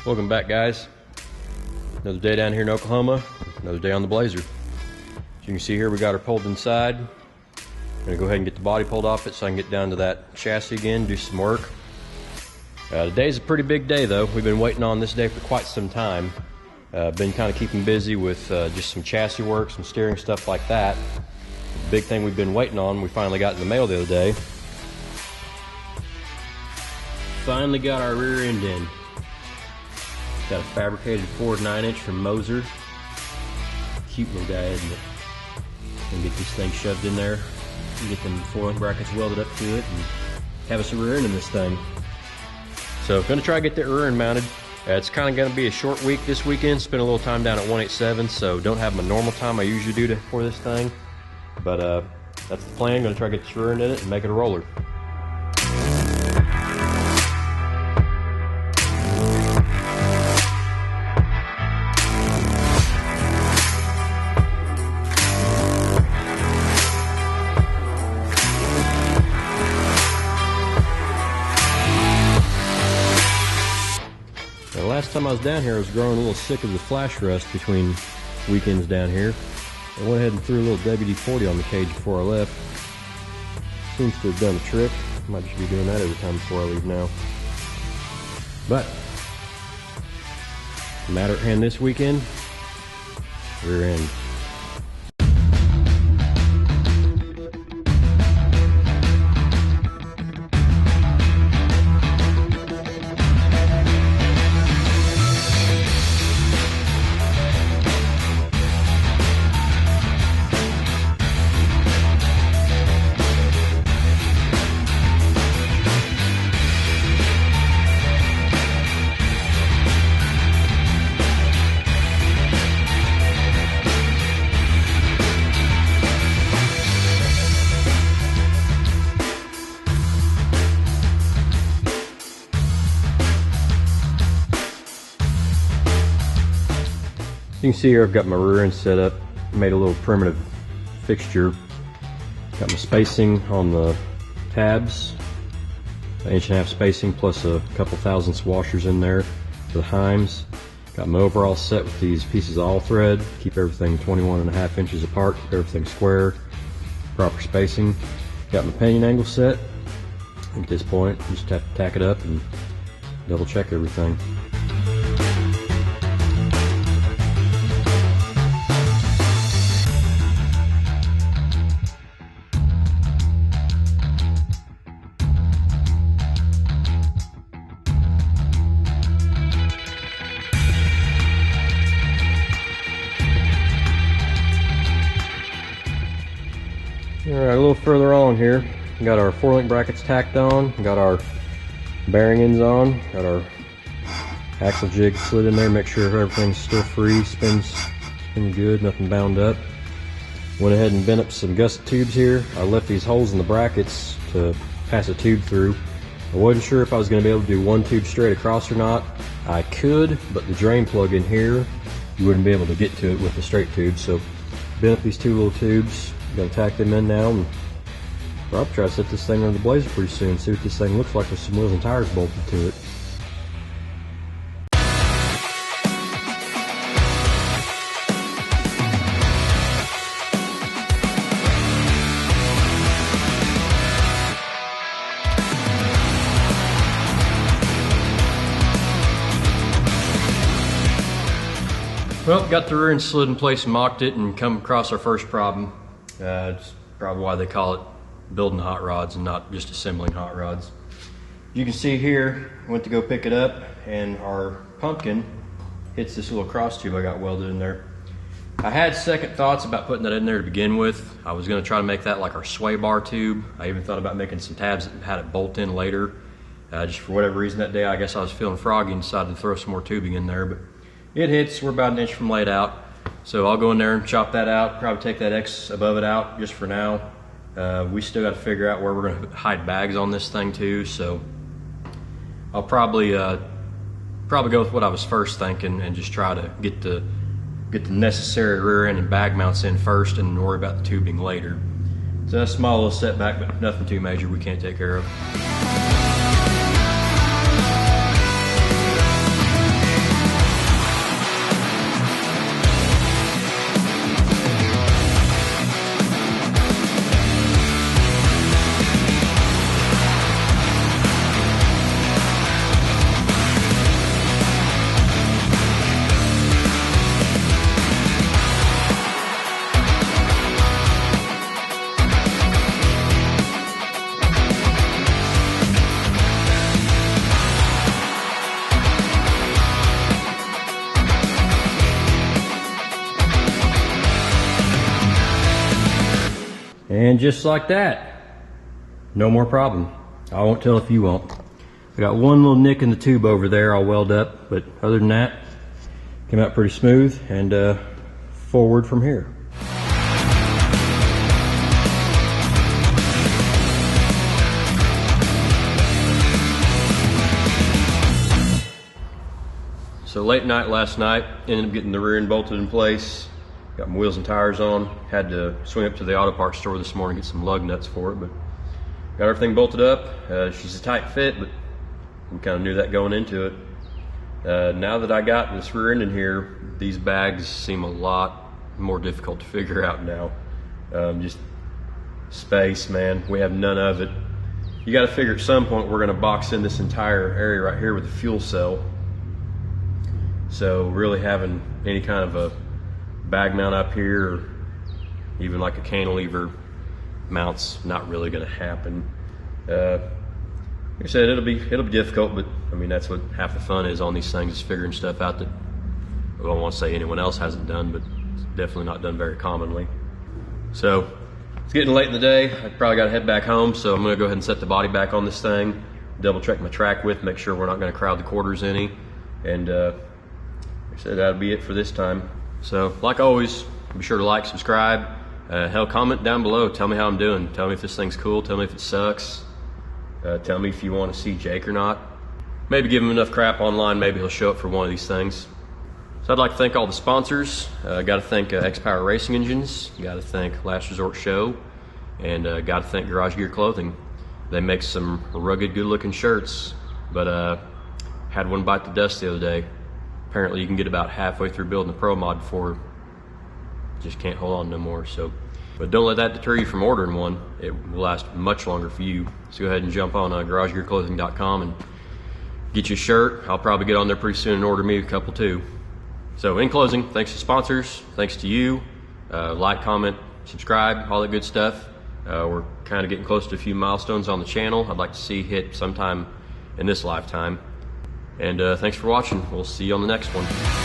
Welcome back, guys. Another day down here in Oklahoma, another day on the Blazer. As you can see here, we got her pulled inside. I'm gonna go ahead and get the body pulled off it so I can get down to that chassis again, do some work. Today's a pretty big day though. We've been waiting on this day for quite some time. Been kind of keeping busy with just some chassis work, some steering stuff like that. The big thing we've been waiting on, we finally got in the mail the other day. Finally got our rear end in. Got a fabricated Ford 9-inch from Moser. Cute little guy, isn't it? Gonna get this thing shoved in there and get them four-link brackets welded up to it and have us a rear end in this thing. So gonna try to get the rear end mounted. It's kind of gonna be a short week this weekend. Spend a little time down at 187, so don't have my normal time I usually do for this thing. But that's the plan. Gonna try to get this rear end in it and make it a roller. Last time I was down here, I was growing a little sick of the flash rust between weekends down here. I went ahead and threw a little WD-40 on the cage before I left. Seems to have done the trick. Might just be doing that every time before I leave now. But, matter at hand this weekend, rear end. You can see here I've got my rear end set up, made a little primitive fixture. Got my spacing on the tabs, an 1.5 inch spacing plus a couple thousandths washers in there for the heims. Got my overall set with these pieces of all thread, keep everything 21.5 inches apart, keep everything square, proper spacing. Got my pinion angle set. At this point, just have to tack it up and double check everything. Alright, a little further on here, we got our 4-link brackets tacked on, got our bearing ends on, got our axle jig slid in there, make sure everything's still free, spins good, nothing bound up. Went ahead and bent up some gusset tubes here. I left these holes in the brackets to pass a tube through. I wasn't sure if I was going to be able to do one tube straight across or not. I could, but the drain plug in here, you wouldn't be able to get to it with a straight tube, so bent up these two little tubes. Gonna tack them in now and probably try to set this thing under the Blazer pretty soon, see what this thing looks like with some wheels and tires bolted to it. Well, got the rear end slid in place and mocked it and come across our first problem. It's probably why they call it building hot rods and not just assembling hot rods. You can see here, I went to go pick it up and our pumpkin hits this little cross tube I got welded in there. I had second thoughts about putting that in there to begin with. I was going to try to make that like our sway bar tube. I even thought about making some tabs that had it bolt in later. Just for whatever reason that day, I guess I was feeling froggy and decided to throw some more tubing in there. But it hits, we're about 1 inch from laid out. So I'll go in there and chop that out, probably take that X above it out just for now. We still got to figure out where we're going to hide bags on this thing too, so I'll probably go with what I was first thinking and just try to get the necessary rear end and bag mounts in first and worry about the tubing later. So that's a small little setback, but nothing too major we can't take care of. And just like that, no more problem. I won't tell if you won't. I got one little nick in the tube over there I'll weld up, but other than that, came out pretty smooth and forward from here. So late night last night, ended up getting the rear end bolted in place, got my wheels and tires on, had to swing up to the auto parts store this morning, get some lug nuts for it, but got everything bolted up. She's a tight fit, but we kind of knew that going into it. Now that I got this rear end in here, these bags seem a lot more difficult to figure out now. Just space, man, we have none of it. You got to figure at some point we're going to box in this entire area right here with a fuel cell. So really having any kind of a bag mount up here, or even like a cantilever mount's not really going to happen. Like I said, it'll be difficult, but I mean that's what half the fun is on these things, is figuring stuff out that I don't want to say anyone else hasn't done, but it's definitely not done very commonly. So it's getting late in the day. I probably got to head back home, so I'm going to go ahead and set the body back on this thing, double check my track width, make sure we're not going to crowd the quarters any, and like I said, that'll be it for this time. So like always, be sure to like, subscribe, hell, comment down below. Tell me how I'm doing. Tell me if this thing's cool. Tell me if it sucks. Tell me if you want to see Jake or not. Maybe give him enough crap online, maybe he'll show up for one of these things. So I'd like to thank all the sponsors. Got to thank X-Power Racing Engines. Got to thank Last Resort Show. And got to thank Garage Gear Clothing. They make some rugged, good-looking shirts. But had one bite the dust the other day. Apparently you can get about halfway through building the Pro Mod before just can't hold on no more. So, but don't let that deter you from ordering one. It will last much longer for you. So go ahead and jump on garagegearclothing.com and get you a shirt. I'll probably get on there pretty soon and order me a couple too. So in closing, thanks to sponsors, thanks to you. Like, comment, subscribe, all that good stuff. We're kind of getting close to a few milestones on the channel I'd like to see hit sometime in this lifetime. And thanks for watching. We'll see you on the next one.